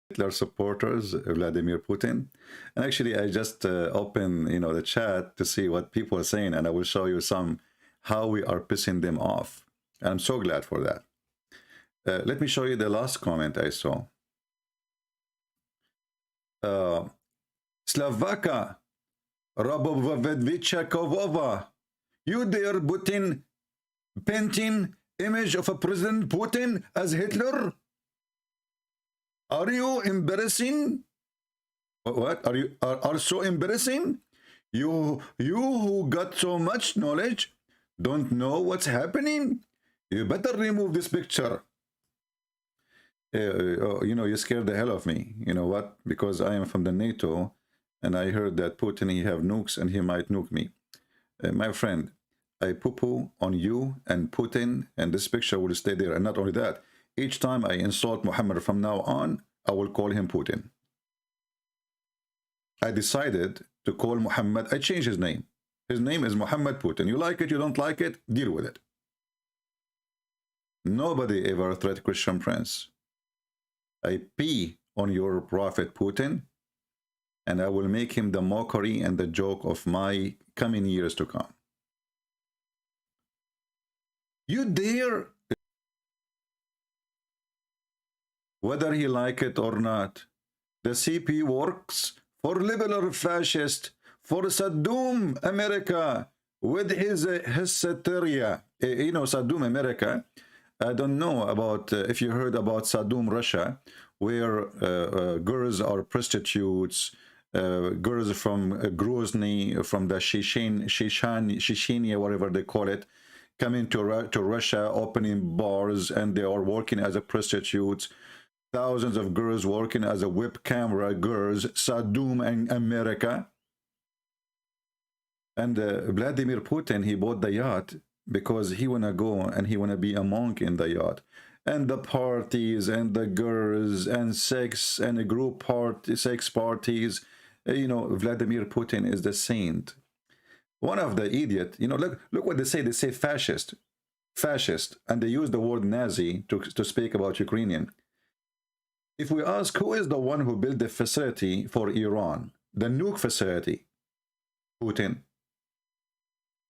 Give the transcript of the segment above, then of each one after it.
Hitler supporters, Vladimir Putin. And actually, I just open, the chat to see what people are saying, and I will show you some how we are pissing them off. And I'm so glad for that. Let me show you the last comment I saw. Slavaka Rabovovedichakova, you dare Putin painting image of a President Putin as Hitler? Are you embarrassing? What are you are so embarrassing? You who got so much knowledge don't know what's happening? You better remove this picture. You scared the hell of me. You know what? Because I am from the NATO, and I heard that Putin, he have nukes and he might nuke me. My friend, I poo-poo on you and Putin, and this picture will stay there. And not only that, each time I insult Muhammad from now on, I will call him Putin. I decided to call Muhammad, I changed his name. His name is Muhammad Putin. You like it, you don't like it, deal with it. Nobody ever threat Christian Prince. I pee on your prophet Putin, and I will make him the mockery and the joke of my coming years to come. You dare, whether he like it or not, the CP works for liberal fascist, for Saddam America with his hysteria. Saddam America, I don't know about if you heard about Saddam Russia, where girls are prostitutes, girls from Grozny, from the Chechnya, whatever they call it, coming to Russia, opening bars, and they are working as a prostitutes. Thousands of girls working as a web camera girls, Saddam and America. And Vladimir Putin, he bought the yacht because he wanna go and he wanna be a monk in the yacht. And the parties and the girls and sex and a group sex parties. Vladimir Putin is the saint. One of the idiot, look what they say. They say fascist, and they use the word Nazi to speak about Ukrainian. If we ask who is the one who built the facility for Iran, the nuke facility, Putin.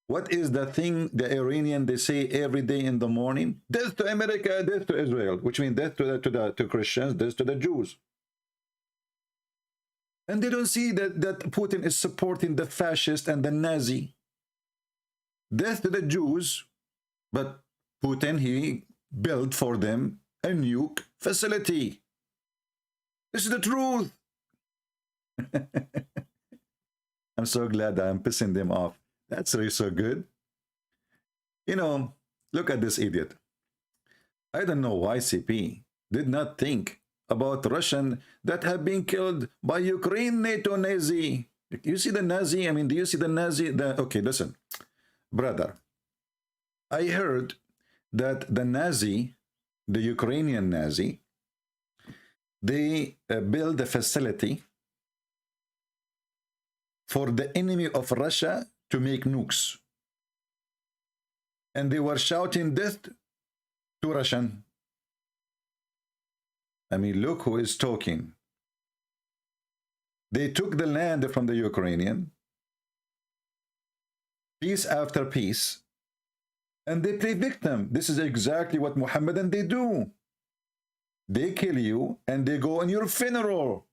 What is the thing the Iranian they say every day in the morning? Death to America, death to Israel, which means death to Christians, death to the Jews. And they don't see that Putin is supporting the fascist and the Nazi. Death to the Jews, but Putin, he built for them a nuke facility. This is the truth. I'm so glad I'm pissing them off. That's really so good. Look at this idiot. I don't know why CP did not think about Russian that have been killed by Ukraine NATO Nazi. You see the Nazi? I mean, do you see the Nazi? Okay, listen, brother. I heard that the Nazi, the Ukrainian Nazi, they build a facility for the enemy of Russia to make nukes. And they were shouting death to Russian. I mean, look who is talking. They took the land from the Ukrainian, piece after piece, and they play victim. This is exactly what Mohammedan they do. They kill you and they go on your funeral.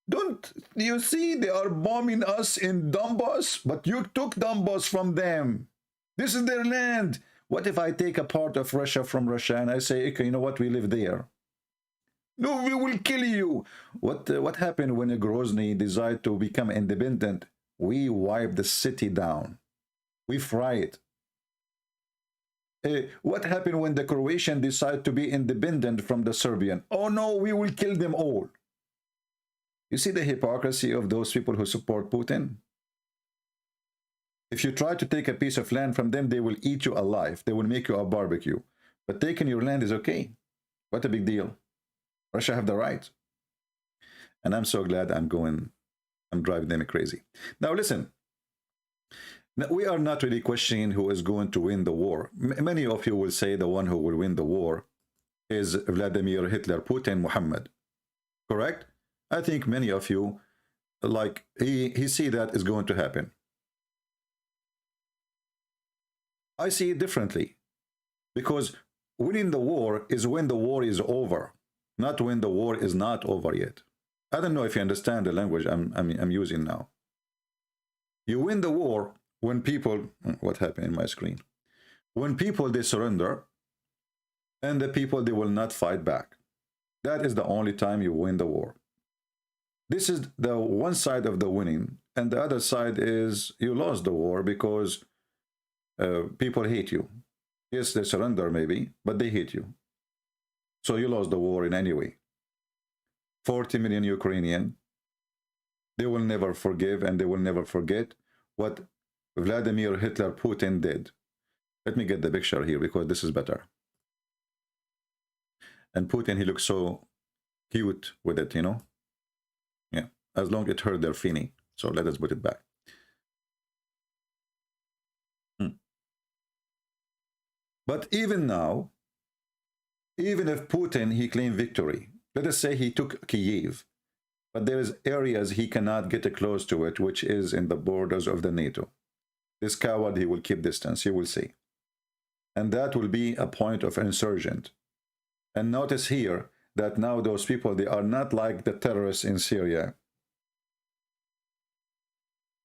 Don't you see they are bombing us in Donbass, but you took Donbass from them. This is their land. What if I take a part of Russia from Russia and I say, okay, you know what, we live there? No, we will kill you. What happened when Grozny decided to become independent? We wiped the city down. We fry it. What happened when the Croatian decided to be independent from the Serbian? Oh no, we will kill them all. You see the hypocrisy of those people who support Putin? If you try to take a piece of land from them, they will eat you alive. They will make you a barbecue. But taking your land is okay. What a big deal. Russia have the right. And I'm so glad I'm driving them crazy. Now listen, we are not really questioning who is going to win the war. Many of you will say the one who will win the war is Vladimir Hitler, Putin, Muhammad. Correct? I think many of you, like, he see that is going to happen. I see it differently, because winning the war is when the war is over, not when the war is not over yet. I don't know if you understand the language I'm using now. You win the war when people, what happened in my screen? When people, they surrender, and the people, they will not fight back. That is the only time you win the war. This is the one side of the winning, and the other side is you lost the war because people hate you. Yes, they surrender maybe, but they hate you. So you lost the war in any way. 40 million Ukrainian, they will never forgive and they will never forget what Vladimir Hitler Putin did. Let me get the picture here because this is better. And Putin, he looks so cute with it, you know. Yeah, as long as it hurt their feeling. So let us put it back. But even now, even if Putin, he claimed victory, let us say he took Kyiv, but there is areas he cannot get close to it, which is in the borders of the NATO. This coward, he will keep distance, you will see. And that will be a point of insurgent. And notice here that now those people, they are not like the terrorists in Syria.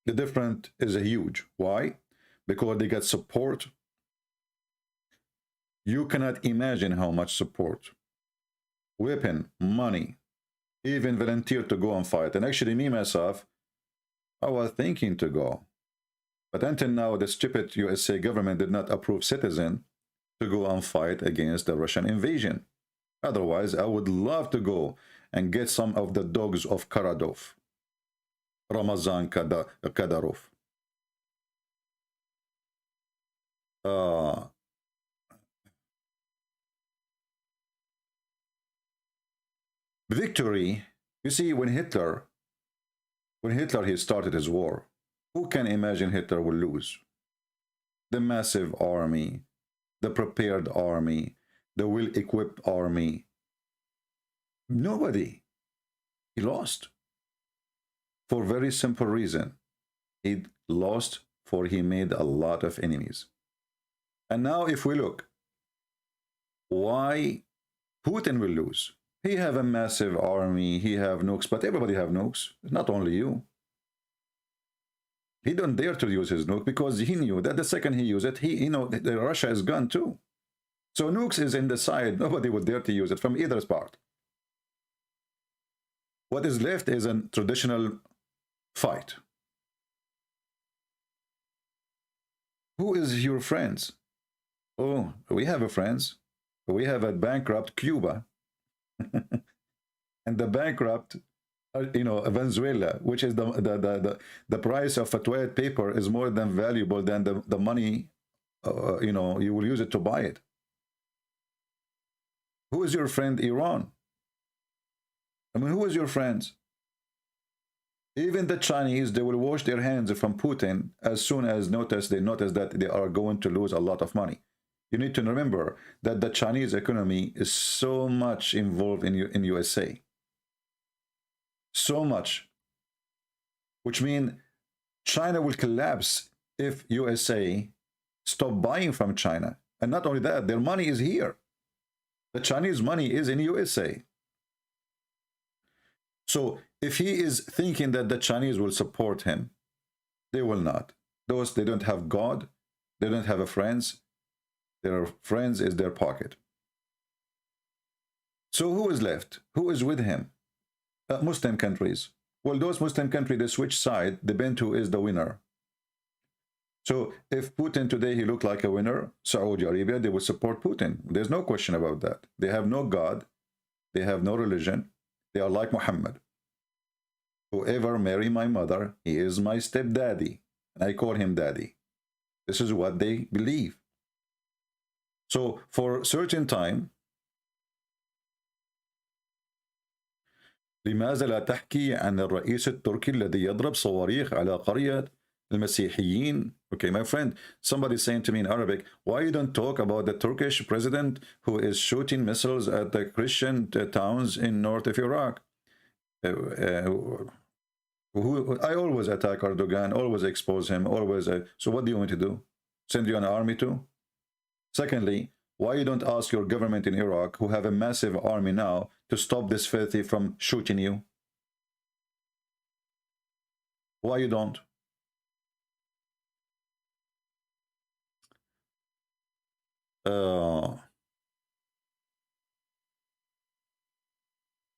The difference is huge. Why? Because they get support. You cannot imagine how much support. Weapon, money, even volunteer to go and fight. And actually me, myself, I was thinking to go. But until now, the stupid USA government did not approve citizen to go and fight against the Russian invasion. Otherwise, I would love to go and get some of the dogs of Karadov, Ramazan Kadyrov. Victory, you see, when Hitler he started his war, who can imagine Hitler will lose? The massive army, the prepared army, the well-equipped army. Nobody. He lost. For very simple reason. He lost for he made a lot of enemies. And now if we look, why Putin will lose? He have a massive army, he have nukes, but everybody have nukes. It's not only you. He don't dare to use his nuke because he knew that the second he used it, Russia is gone too. So nukes is in the side. Nobody would dare to use it from either part. What is left is a traditional fight. Who is your friends? Oh, we have a friends. We have a bankrupt Cuba. And the bankrupt, Venezuela, which is the price of a toilet paper is more than valuable than the money, you will use it to buy it. Who is your friend, Iran? I mean, who is your friends? Even the Chinese, they will wash their hands from Putin as soon as they notice that they are going to lose a lot of money. You need to remember that the Chinese economy is so much involved in USA. So much. Which means China will collapse if USA stop buying from China. And not only that, their money is here. The Chinese money is in USA. So if he is thinking that the Chinese will support him, they will not. They don't have God. They don't have a friends. Their friends is their pocket. So who is left? Who is with him? Muslim countries. Well, those Muslim countries, they switch side, depend who is the winner. So if Putin today, he looked like a winner, Saudi Arabia, they will support Putin. There's no question about that. They have no God. They have no religion. They are like Muhammad. Whoever marry my mother, he is my stepdaddy. And I call him daddy. This is what they believe. So for certain time, لماذا لا تحكي عن الرئيس التركي الذي يضرب صواريخ على قرية المسيحيين? Okay, my friend, somebody saying to me in Arabic, why you don't talk about the Turkish president who is shooting missiles at the Christian towns in north of Iraq? I always attack Erdogan, always expose him, always. So what do you want me to do? Send you an army too? Secondly, why you don't ask your government in Iraq, who have a massive army now, to stop this filthy from shooting you? Why you don't?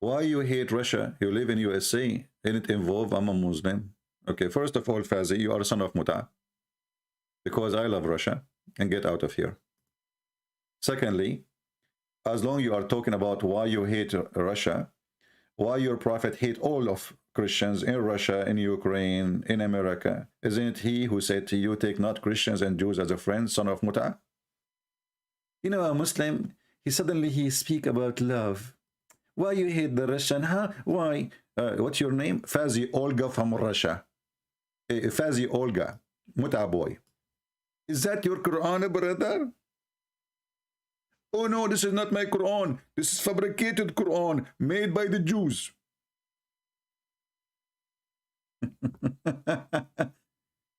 Why you hate Russia? You live in USA. And it involve I'm a Muslim. Okay, first of all, Fazi, you are a son of Muta. Because I love Russia. And get out of here. Secondly, as long you are talking about why you hate Russia, why your prophet hate all of Christians in Russia, in Ukraine, in America, isn't it he who said to you, take not Christians and Jews as a friend, son of Muta? You know, a Muslim, he speak about love. Why you hate the Russian, huh? Why? What's your name? Fazi Olga from Russia. Fazi Olga, Muta boy. Is that your Quran, brother? Oh no, this is not my Quran. This is fabricated Quran made by the Jews.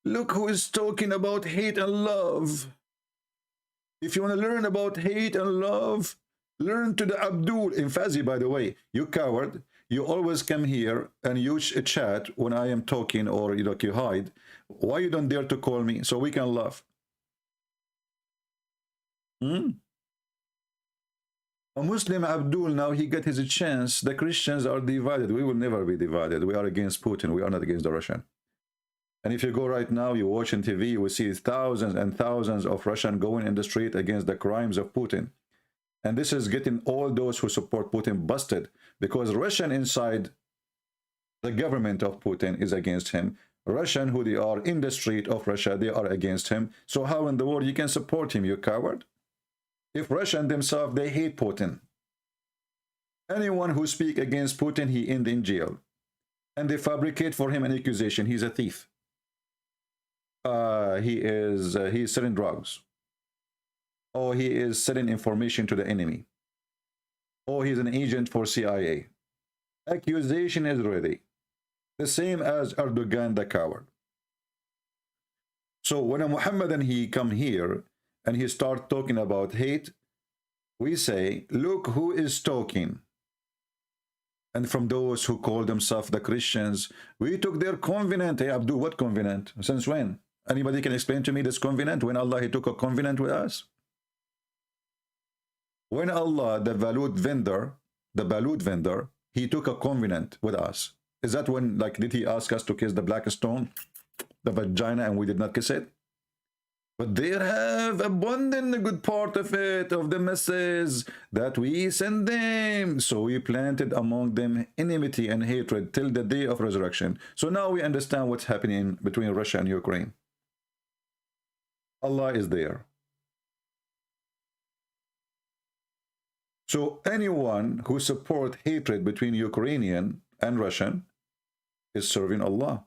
Look who is talking about hate and love. If you want to learn about hate and love, learn to the Abdul. In Fazi, by the way, you coward. You always come here and you chat when I am talking, or you hide. Why you don't dare to call me so we can laugh? A Muslim Abdul, now he got his chance. The Christians are divided. We will never be divided. We are against Putin. We are not against the Russian. And if you go right now, you watch on TV, you will see thousands and thousands of Russians going in the street against the crimes of Putin. And this is getting all those who support Putin busted, because Russian inside the government of Putin is against him. Russian, who they are in the street of Russia, they are against him. So how in the world you can support him, you coward? If Russian themselves, they hate Putin. Anyone who speak against Putin, he end in jail. And they fabricate for him an accusation. He's a thief. He's selling drugs. Or he is selling information to the enemy. Or he's an agent for CIA. Accusation is ready. The same as Erdogan, the coward. So when a Muhammadan, he come here, and he start talking about hate, we say, look who is talking. And from those who call themselves the Christians, we took their covenant. Hey, Abdul, what covenant? Since when? Anybody can explain to me this covenant? When Allah, he took a covenant with us? When Allah, the balut vendor, he took a covenant with us. Is that when, like, did he ask us to kiss the black stone, the vagina, and we did not kiss it? But they have abundant the good part of it, of the message that we send them. So we planted among them enmity and hatred till the day of resurrection. So now we understand what's happening between Russia and Ukraine. Allah is there. So anyone who supports hatred between Ukrainian and Russian is serving Allah.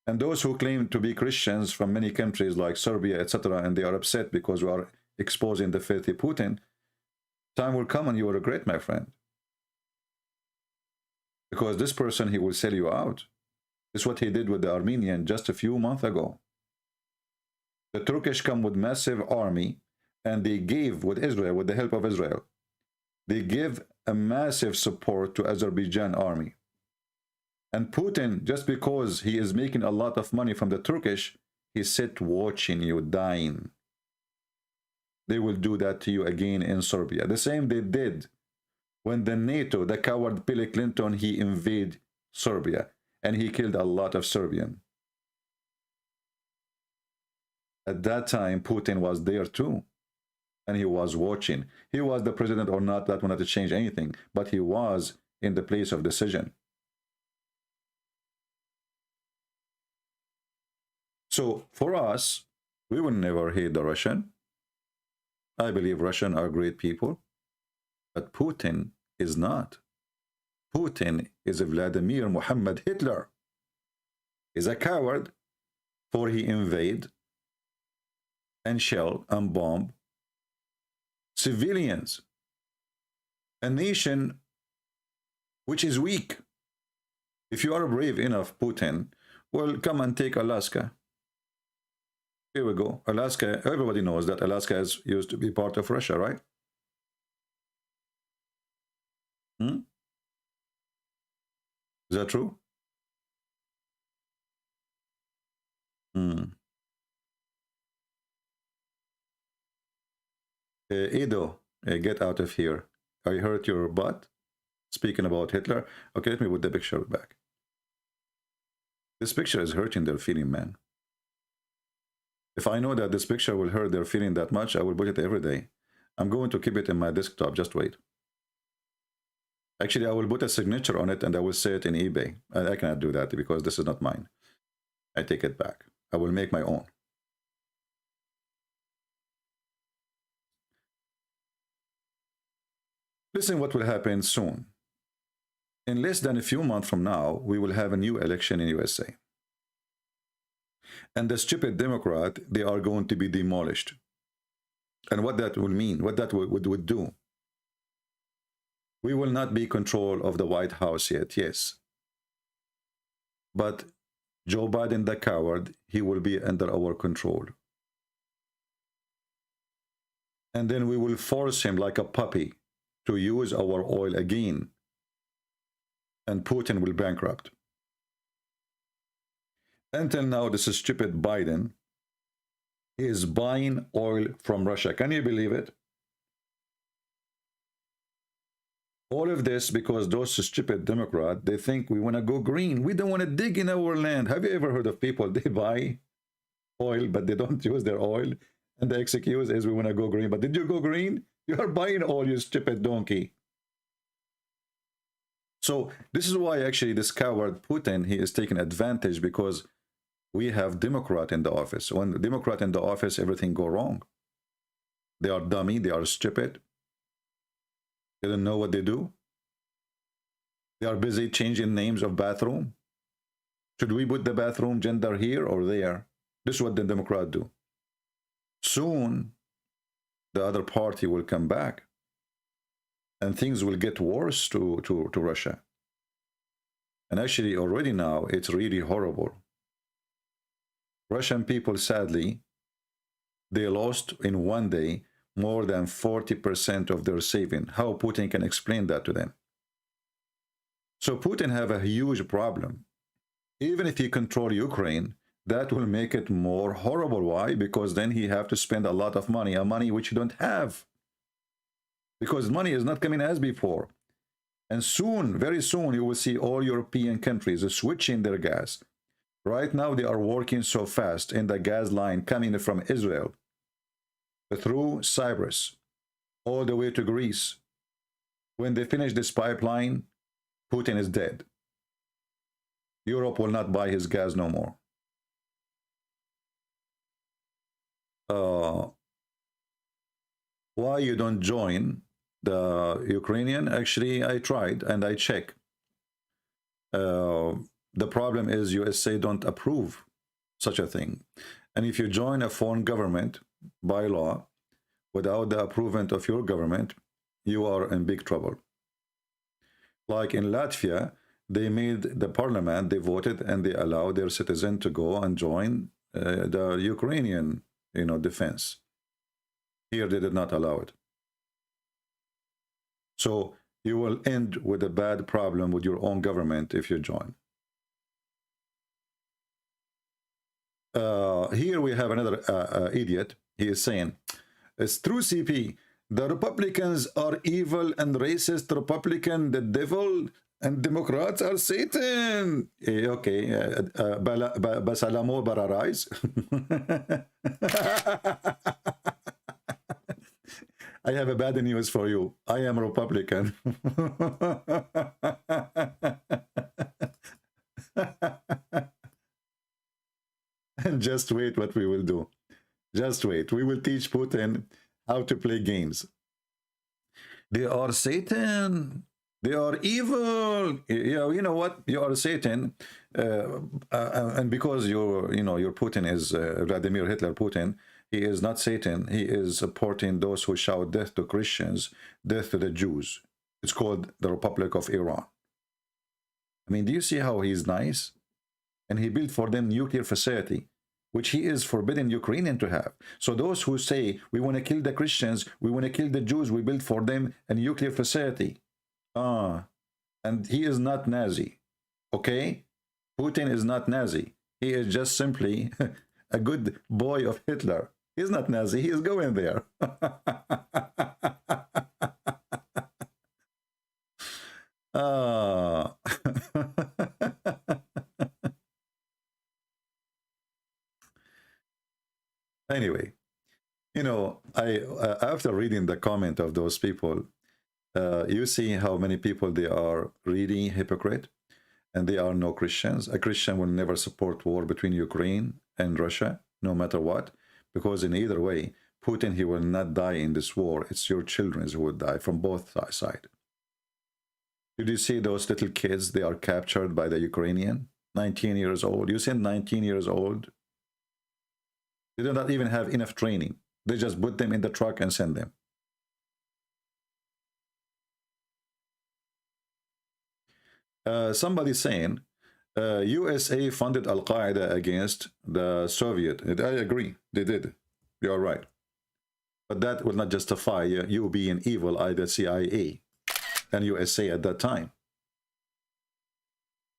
And those who claim to be Christians from many countries like Serbia, etc., and they are upset because we are exposing the filthy Putin, time will come and you will regret, my friend. Because this person, he will sell you out. This is what he did with the Armenian just a few months ago. The Turkish come with massive army, and they gave with Israel, with the help of Israel, they give a massive support to Azerbaijan army. And Putin, just because he is making a lot of money from the Turkish, he sit watching you dying. They will do that to you again in Serbia. The same they did when the NATO, the coward Bill Clinton, he invaded Serbia and he killed a lot of Serbians. At that time, Putin was there too. And he was watching. He was the president or not, that will not change anything. But he was in the place of decision. So for us, we will never hate the Russian. I believe Russians are great people. But Putin is not. Putin is a Vladimir Muhammad Hitler. He's a coward, for he invade and shell and bomb civilians. A nation which is weak. If you are brave enough, Putin, well, come and take Alaska. Here we go. Alaska, everybody knows that Alaska is used to be part of Russia, right? Hmm? Is that true? Hmm. Edo, get out of here. I hurt your butt. Speaking about Hitler. Okay, let me put the picture back. This picture is hurting their feeling, man. If I know that this picture will hurt their feeling that much, I will put it every day. I'm going to keep it in my desktop. Just wait. Actually, I will put a signature on it and I will say it in eBay. I cannot do that because this is not mine. I take it back. I will make my own. Listen what will happen soon. In less than a few months from now, we will have a new election in USA. And the stupid Democrat, they are going to be demolished. And what that will mean, what that would do. We will not be control of the White House yet, yes. But Joe Biden, the coward, he will be under our control. And then we will force him like a puppy to use our oil again. And Putin will bankrupt. Until now, this is stupid Biden. He is buying oil from Russia. Can you believe it? All of this because those stupid Democrats, they think we want to go green. We don't want to dig in our land. Have you ever heard of people, they buy oil, but they don't use their oil? And the excuse is we want to go green. But did you go green? You are buying oil, you stupid donkey. So this is why actually this coward Putin, he is taking advantage because we have Democrat in the office. When the Democrat in the office, everything go wrong. They are dummy, they are stupid. They don't know what they do. They are busy changing names of bathroom. Should we put the bathroom gender here or there? This is what the Democrats do. Soon, the other party will come back. And things will get worse to Russia. And actually, already now, it's really horrible. Russian people, sadly, they lost in one day more than 40% of their saving. How Putin can explain that to them? So Putin have a huge problem. Even if he control Ukraine, that will make it more horrible. Why? Because then he have to spend a lot of money, a money which you don't have. Because money is not coming as before. And soon, very soon, you will see all European countries switching their gas. Right now, they are working so fast in the gas line coming from Israel through Cyprus, all the way to Greece. When they finish this pipeline, Putin is dead. Europe will not buy his gas no more. Why you don't join the Ukrainian? Actually, I tried and I checked. The problem is USA don't approve such a thing. And if you join a foreign government by law without the approval of your government, you are in big trouble. Like in Latvia, they made the parliament, they voted and they allowed their citizen to go and join the Ukrainian, defense. Here they did not allow it. So you will end with a bad problem with your own government if you join. Here we have another idiot. He is saying, it's true, CP. The Republicans are evil and racist. Republican, the devil, and Democrats are Satan. Okay. Basalamo bararais. I have a bad news for you. I am Republican. And just wait what we will do. Just wait. We will teach Putin how to play games. They are Satan. They are evil. Yeah, you know what? You are Satan. And because your Putin is Vladimir Hitler Putin, he is not Satan. He is supporting those who shout death to Christians, death to the Jews. It's called the Republic of Iran. I mean, do you see how he's nice? And he built for them nuclear facility, which he is forbidden Ukrainian to have. So those who say, we want to kill the Christians, we want to kill the Jews, we built for them a nuclear facility. And he is not Nazi, okay? Putin is not Nazi. He is just simply a good boy of Hitler. He's not Nazi, he is going there. Anyway, you know, I after reading the comment of those people, you see how many people they are really hypocrite, and they are no Christians. A Christian will never support war between Ukraine and Russia, no matter what, because in either way, Putin, he will not die in this war. It's your children who will die from both sides. Did you see those little kids? They are captured by the Ukrainian, 19 years old. You said 19 years old. They do not even have enough training. They just put them in the truck and send them. Somebody saying, USA funded Al-Qaeda against the Soviet. I agree, they did. You're right. But that will not justify you being evil, either CIA and USA at that time.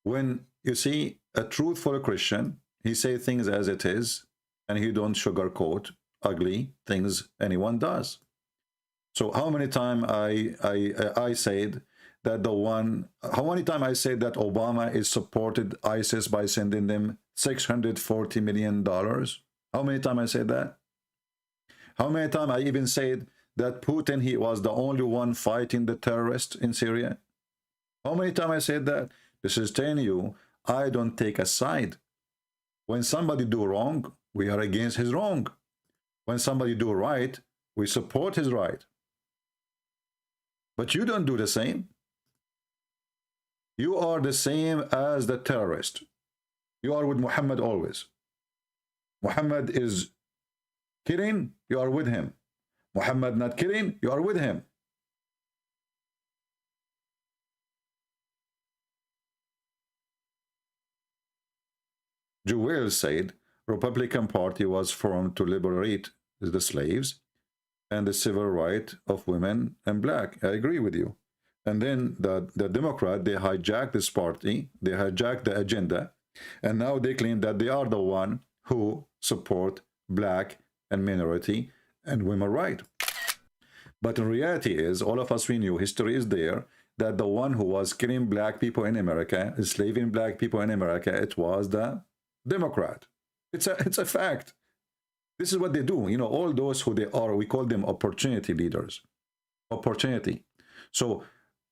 When you see a truthful Christian, he say things as it is, and he don't sugarcoat ugly things anyone does. So how many times I said that how many times I said that Obama is supported ISIS by sending them $640 million? How many times I said that? How many times I even said that Putin, he was the only one fighting the terrorists in Syria? How many times I said that? This is telling you, I don't take a side. When somebody do wrong, we are against his wrong. When somebody do right, we support his right. But you don't do the same. You are the same as the terrorist. You are with Muhammad always. Muhammad is killing, you are with him. Muhammad not killing, you are with him. Joel said, Republican Party was formed to liberate the slaves and the civil right of women and black. I agree with you. And then the Democrat, they hijacked this party, they hijacked the agenda, and now they claim that they are the one who support black and minority and women right. But in reality is, all of us, we knew, history is there, that the one who was killing black people in America, enslaving black people in America, it was the Democrat. It's a fact. This is what they do. You know, all those who they are, we call them opportunity leaders. Opportunity. So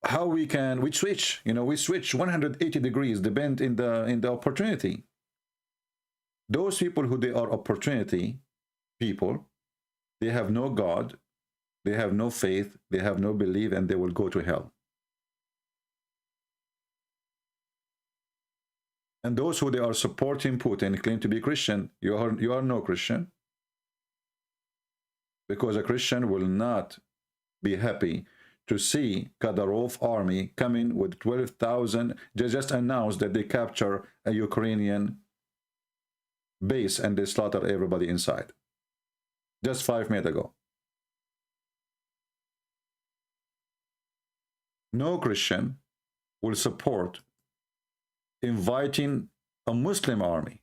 how we switch, you know, we switch 180 degrees, depend in the opportunity. Those people who they are opportunity people, they have no God, they have no faith, they have no belief, and they will go to hell. And those who they are supporting Putin claim to be Christian. You are no Christian. Because a Christian will not be happy to see Kadyrov army coming with 12,000. They just announced that they capture a Ukrainian base and they slaughter everybody inside. Just 5 minutes ago. No Christian will support inviting a Muslim army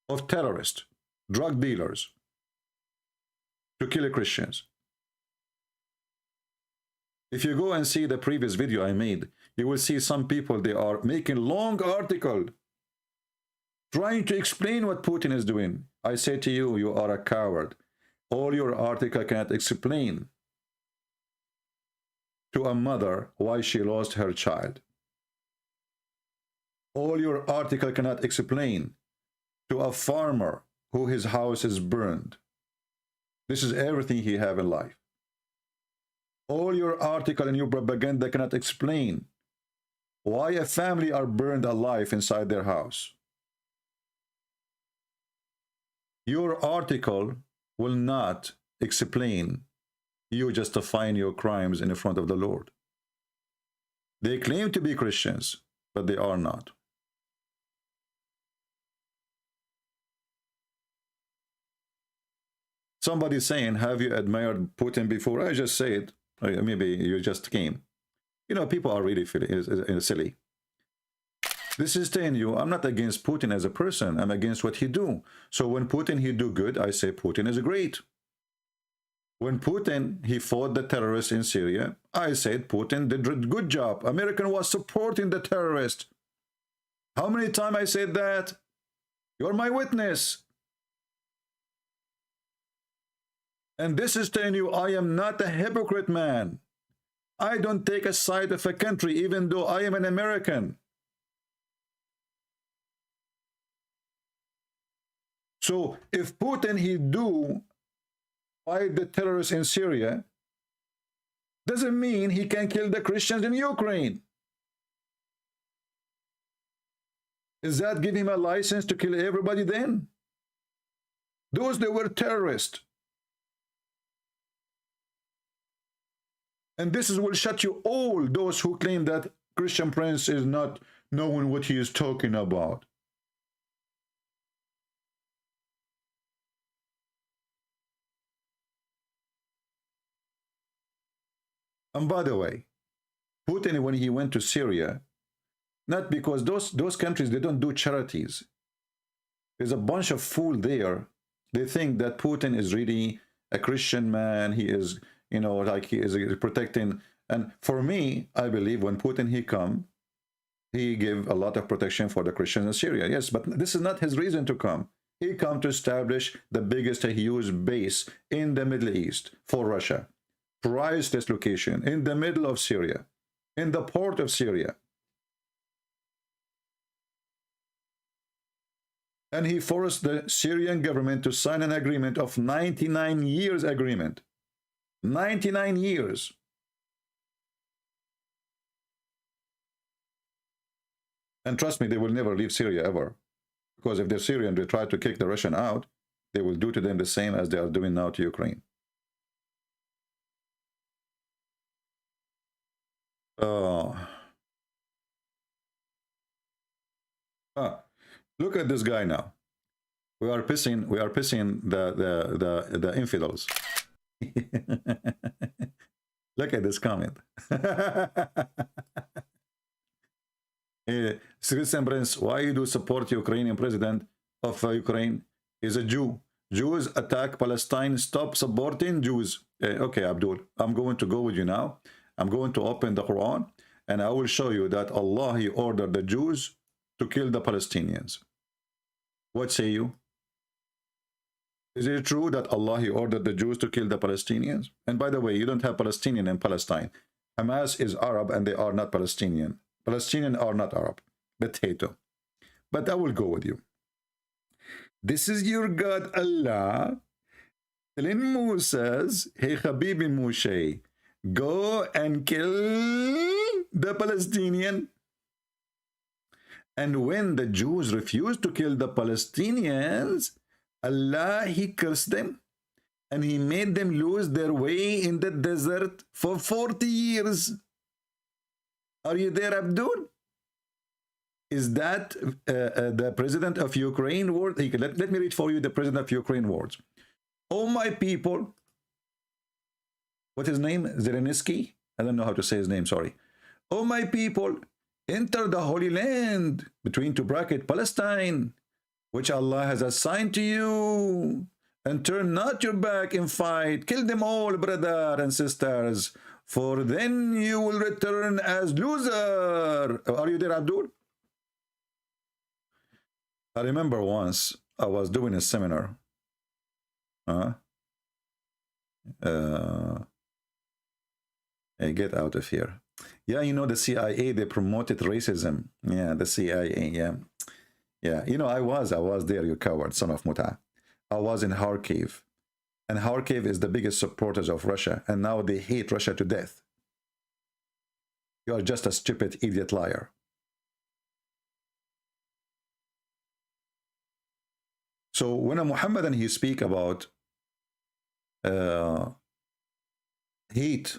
of terrorists, drug dealers, to kill Christians. If you go and see the previous video I made, you will see some people, they are making long article trying to explain what Putin is doing. I say to you, you are a coward. All your article cannot explain to a mother why she lost her child. All your article cannot explain to a farmer who his house is burned. This is everything he have in life. All your article and your propaganda cannot explain why a family are burned alive inside their house. Your article will not explain you justifying your crimes in front of the Lord. They claim to be Christians. but they are not. Somebody saying, have you admired Putin before? I just say it. Maybe you just came. You know, people are really silly. This is telling you, I'm not against Putin as a person. I'm against what he do. So when Putin, he do good, I say Putin is great. When Putin, he fought the terrorists in Syria, I said Putin did a good job. American was supporting the terrorist. How many times I said that? You're my witness. And this is telling you, I am not a hypocrite, man. I don't take a side of a country, even though I am an American. So if Putin, he do fight the terrorists in Syria, doesn't mean he can kill the Christians in Ukraine. Does that give him a license to kill everybody then? Those, they were terrorists. And this will shut you all those who claim that Christian Prince is not knowing what he is talking about. And by the way, Putin, when he went to Syria, not because those countries, they don't do charities. There's a bunch of fool there. They think that Putin is really a Christian man. He is, you know, like he is protecting. And for me, I believe when Putin, he come, he gave a lot of protection for the Christians in Syria. Yes, but this is not his reason to come. He come to establish the biggest huge base in the Middle East for Russia. Priceless location in the middle of Syria, in the port of Syria. And he forced the Syrian government to sign an agreement of 99 years agreement. 99 years. And trust me, they will never leave Syria ever. Because if they're Syrian, they try to kick the Russian out, they will do to them the same as they are doing now to Ukraine. Look at this guy now. We are pissing the infidels. Look at this comment. Christian Prince, why you do support Ukrainian president of Ukraine is a Jew. Jews attack Palestine. Stop supporting Jews. Okay, Abdul, I'm going to go with you now. I'm going to open the Quran and I will show you that Allah, he ordered the Jews to kill the Palestinians. What say you? Is it true that Allah, he ordered the Jews to kill the Palestinians? And by the way, you don't have Palestinian in Palestine. Hamas is Arab and they are not Palestinian. Palestinians are not Arab. Potato. But I will go with you. This is your God Allah telling Moses, hey Habibi Moshe, go and kill the Palestinian. And when the Jews refused to kill the Palestinians, Allah, he cursed them and he made them lose their way in the desert for 40 years. Are you there, Abdul? Is that the president of Ukraine word? Let me read for you the president of Ukraine words. Oh, my people. What's his name? Zelensky? I don't know how to say his name, sorry. Oh, my people, enter the Holy Land, between two brackets, Palestine, which Allah has assigned to you, and turn not your back in fight. Kill them all, brother and sisters, for then you will return as loser. Are you there, Abdul? I remember once I was doing a seminar. Hey, get out of here. Yeah, you know, the CIA, they promoted racism. Yeah, the CIA, yeah. Yeah, you know, I was there, you coward, son of Muta. I was in Kharkiv. And Kharkiv is the biggest supporters of Russia. And now they hate Russia to death. You are just a stupid, idiot liar. So when a Muhammadan, he speak about hate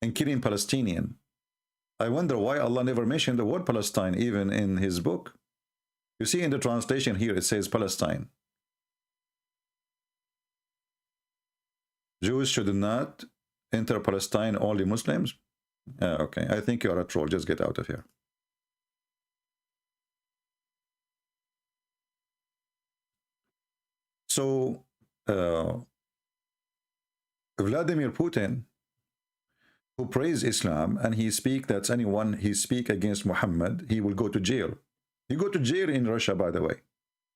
and killing Palestinian, I wonder why Allah never mentioned the word Palestine even in his book. You see in the translation here, it says Palestine. Jews should not enter Palestine, only Muslims. Okay, I think you're a troll. Just get out of here. So, Vladimir Putin, who praise Islam, and he speak that anyone he speak against Muhammad, he will go to jail. He go to jail in Russia, by the way.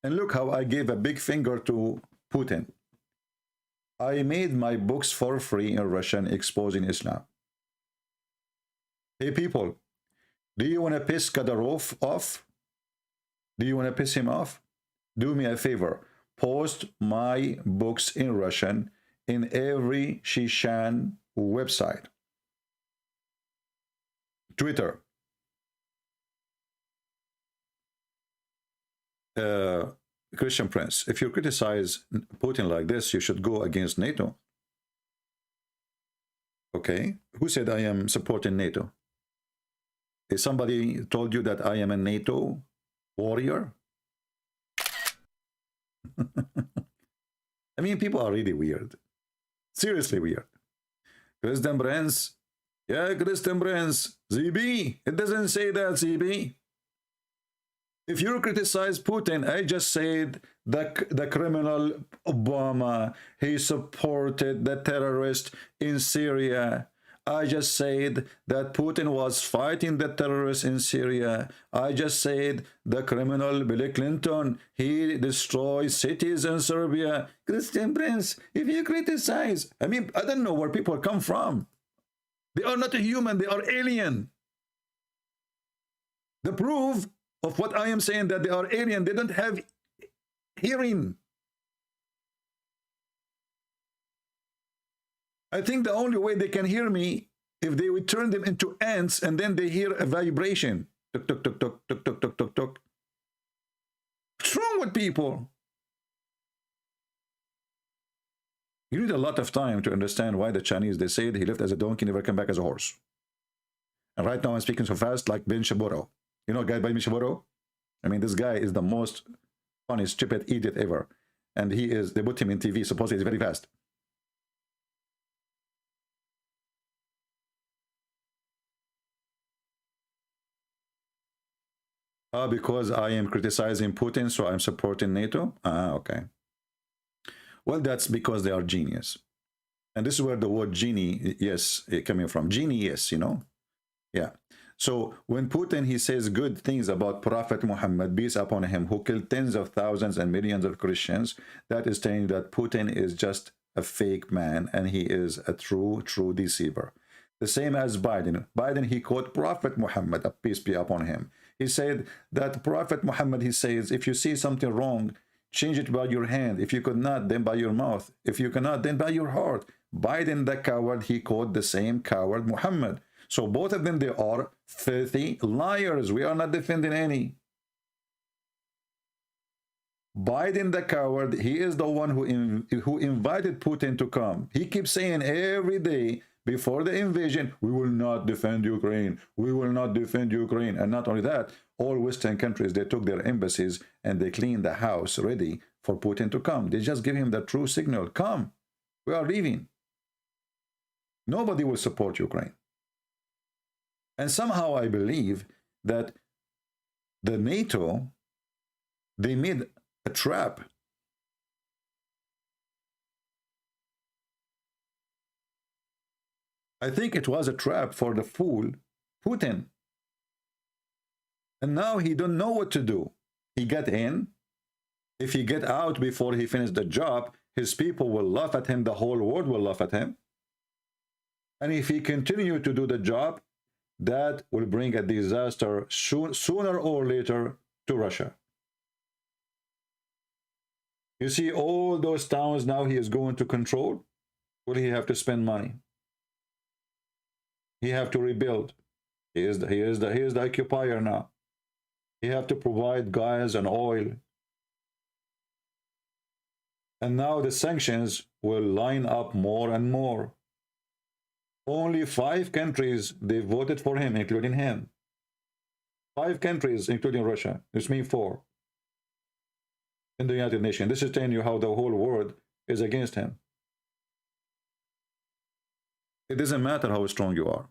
And look how I gave a big finger to Putin. I made my books for free in Russian exposing Islam. Hey people, do you want to piss Kadyrov off? Do you want to piss him off? Do me a favor. Post my books in Russian in every Shishan website. Twitter. Christian Prince, if you criticize Putin like this, you should go against NATO. Okay, who said I am supporting NATO? Is somebody told you that I am a NATO warrior? I mean, people are really weird. Seriously weird. Christian Prince, yeah, Christian Prince, ZB, it doesn't say that, ZB. If you criticize Putin, I just said the criminal Obama, he supported the terrorist in Syria. I just said that Putin was fighting the terrorists in Syria. I just said the criminal Bill Clinton, he destroyed cities in Serbia. Christian Prince, if you criticize, I mean, I don't know where people come from. They are not a human, they are alien. The proof of what I am saying that they are alien, they don't have hearing. I think the only way they can hear me if they would turn them into ants and then they hear a vibration. Tuk, tuk, tuk, tuk, tuk, tuk, tuk, tuk, tuk. What's wrong with people? You need a lot of time to understand why the Chinese, they said he lived as a donkey, never come back as a horse. And right now I'm speaking so fast like Ben Shaburo. You know a guy by Ben Shaburo? I mean, this guy is the most funny, stupid idiot ever. And he is, they put him in TV, supposedly he's very fast. Because I am criticizing Putin, so I'm supporting NATO? Okay. Well, that's because they are genius. And this is where the word genie, yes, coming from. Genie, yes, you know? Yeah. So when Putin, he says good things about Prophet Muhammad, peace upon him, who killed tens of thousands and millions of Christians, that is saying that Putin is just a fake man and he is a true deceiver. The same as Biden. Biden, he quote Prophet Muhammad, peace be upon him. He said that Prophet Muhammad, he says, if you see something wrong, change it by your hand. If you could not, then by your mouth. If you cannot, then by your heart. Biden, the coward, he quote the same coward Muhammad. So both of them, they are filthy liars. We are not defending any. Biden, the coward, he is the one who invited Putin to come. He keeps saying every day before the invasion, we will not defend Ukraine. We will not defend Ukraine. And not only that, all Western countries, they took their embassies and they cleaned the house ready for Putin to come. They just give him the true signal. Come, we are leaving. Nobody will support Ukraine. And somehow I believe that the NATO, they made a trap. I think it was a trap for the fool, Putin. And now he don't know what to do. He got in. If he get out before he finished the job, his people will laugh at him. The whole world will laugh at him. And if he continue to do the job, that will bring a disaster sooner or later to Russia. You see all those towns now he is going to control. Will he have to spend money? He have to rebuild. He is the occupier now. He have to provide gas and oil. And now the sanctions will line up more and more. Only 5 countries, they voted for him, including him. 5 countries, including Russia. This means 4 in the United Nations. This is telling you how the whole world is against him. It doesn't matter how strong you are.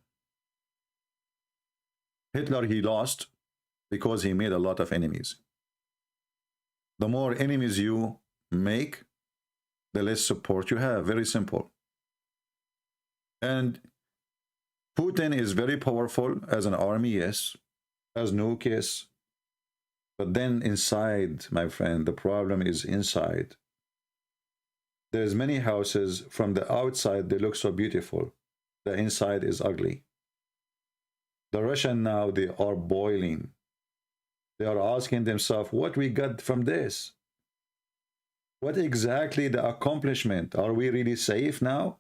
Hitler, he lost because he made a lot of enemies. The more enemies you make, the less support you have. Very simple. And Putin is very powerful as an army, yes, as nuke, yes. But then inside, my friend, the problem is inside. There's many houses, from the outside, they look so beautiful. The inside is ugly. The Russians now, they are boiling. They are asking themselves, what we got from this? What exactly the accomplishment? Are we really safe now?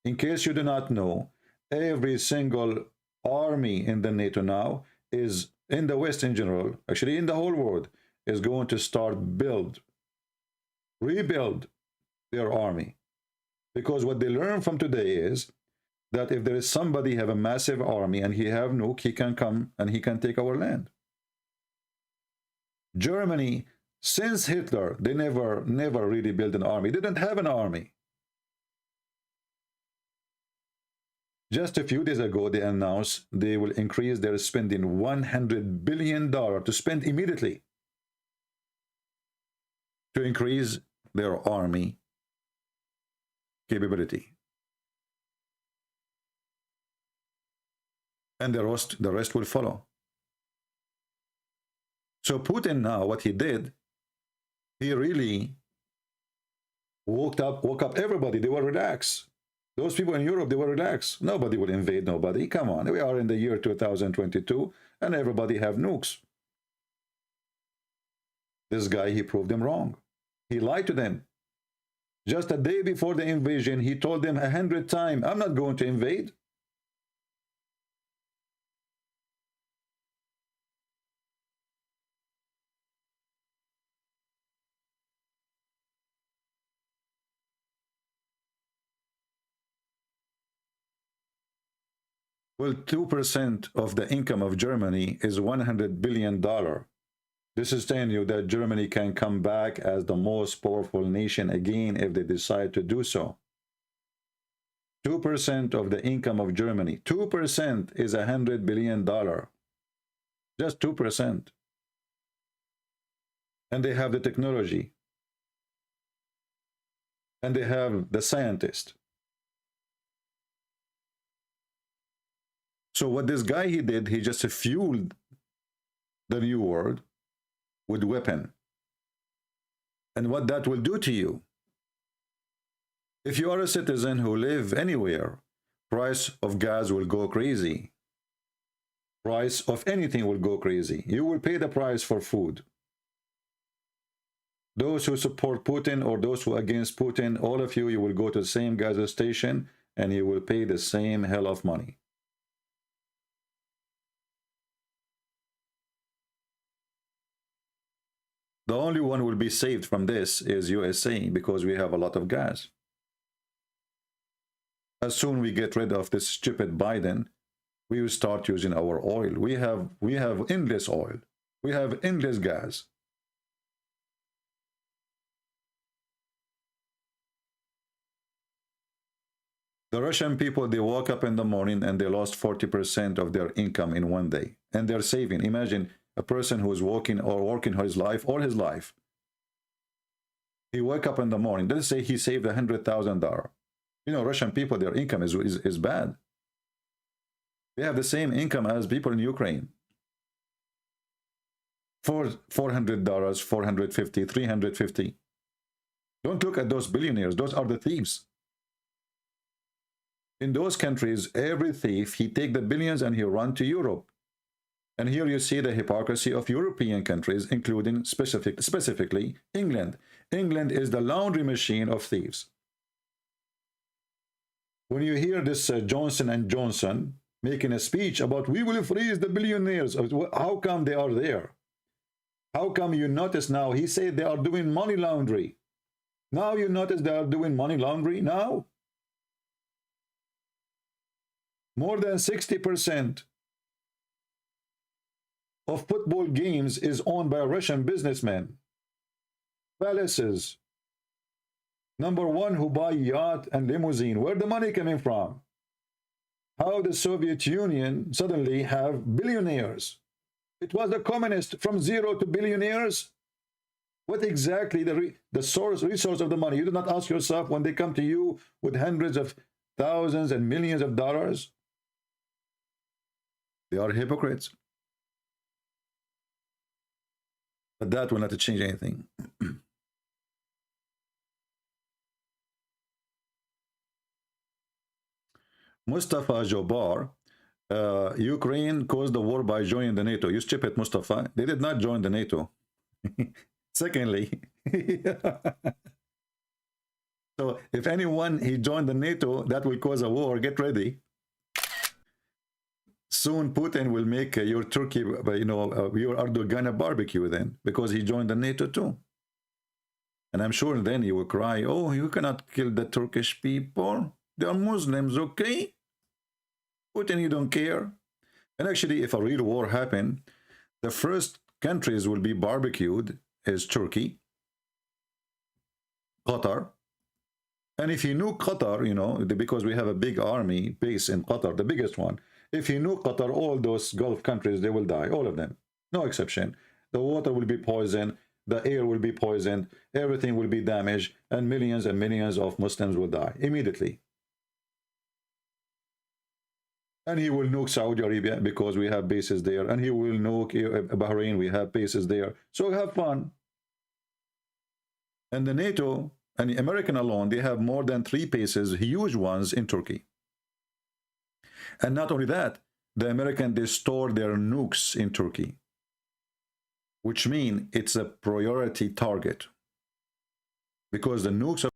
In case you do not know, every single army in the NATO now is, in the West in general, actually in the whole world, is going to start rebuild their army. Because what they learn from today is that if there is somebody have a massive army and he have nuke, he can come and he can take our land. Germany, since Hitler, they never really built an army. They didn't have an army. Just a few days ago, they announced they will increase their spending $100 billion to spend immediately to increase their army capability. And the rest will follow. So Putin now, what he did, he really woke up everybody. They were relaxed. Those people in Europe, they were relaxed. Nobody will invade nobody. Come on, we are in the year 2022, and everybody have nukes. This guy, he proved them wrong. He lied to them. Just a day before the invasion, he told them 100 times, I'm not going to invade. Well, 2% of the income of Germany is $100 billion. This is telling you that Germany can come back as the most powerful nation again if they decide to do so. 2% of the income of Germany. 2% is $100 billion. Just 2%. And they have the technology. And they have the scientists. So what this guy he did, he just fueled the new world with weapon. And what that will do to you, if you are a citizen who live anywhere, price of gas will go crazy. Price of anything will go crazy. You will pay the price for food. Those who support Putin or those who are against Putin, all of you, you will go to the same gas station and you will pay the same hell of money. The only one who will be saved from this is USA, because we have a lot of gas. As soon we get rid of this stupid Biden, we will start using our oil. We have endless oil. We have endless gas. The Russian people, they woke up in the morning and they lost 40% of their income in one day. And they're saving. Imagine a person who is working his life, all his life. He woke up in the morning. Let's say he saved $100,000. You know, Russian people, their income is bad. They have the same income as people in Ukraine. For $400, $450, $350. Don't look at those billionaires. Those are the thieves. In those countries, every thief, he take the billions and he run to Europe. And here you see the hypocrisy of European countries, including specifically England. England is the laundry machine of thieves. When you hear this Johnson and Johnson making a speech about we will freeze the billionaires, how come they are there? How come you notice now? He said they are doing money laundry. Now you notice they are doing money laundry now? More than 60% of football games is owned by Russian businessmen. Palaces. Number one who buy yacht and limousine. Where the money coming from? How the Soviet Union suddenly have billionaires? It was the communist from zero to billionaires. What exactly the resource of the money? You do not ask yourself when they come to you with hundreds of thousands and millions of dollars. They are hypocrites. But that will not change anything. Mustafa Jobar, Ukraine caused the war by joining the NATO. You stupid Mustafa. They did not join the NATO. Secondly, so if anyone he joined the NATO, that will cause a war. Get ready. Soon Putin will make your Turkey, your Erdogan a barbecue then, because he joined the NATO too. And I'm sure then he will cry, oh, you cannot kill the Turkish people. They are Muslims, okay? Putin, you don't care. And actually, if a real war happened, the first countries will be barbecued is Turkey, Qatar. And if you knew Qatar, because we have a big army base in Qatar, the biggest one, if you knew Qatar, all those Gulf countries, they will die, all of them, no exception. The water will be poisoned, the air will be poisoned, everything will be damaged, and millions of Muslims will die immediately. And he will nuke Saudi Arabia because we have bases there, and he will nuke Bahrain, we have bases there. So have fun. And the NATO and the American alone, they have more than 3 bases, huge ones in Turkey. And not only that, the American, they store their nukes in Turkey, which means it's a priority target, because the nukes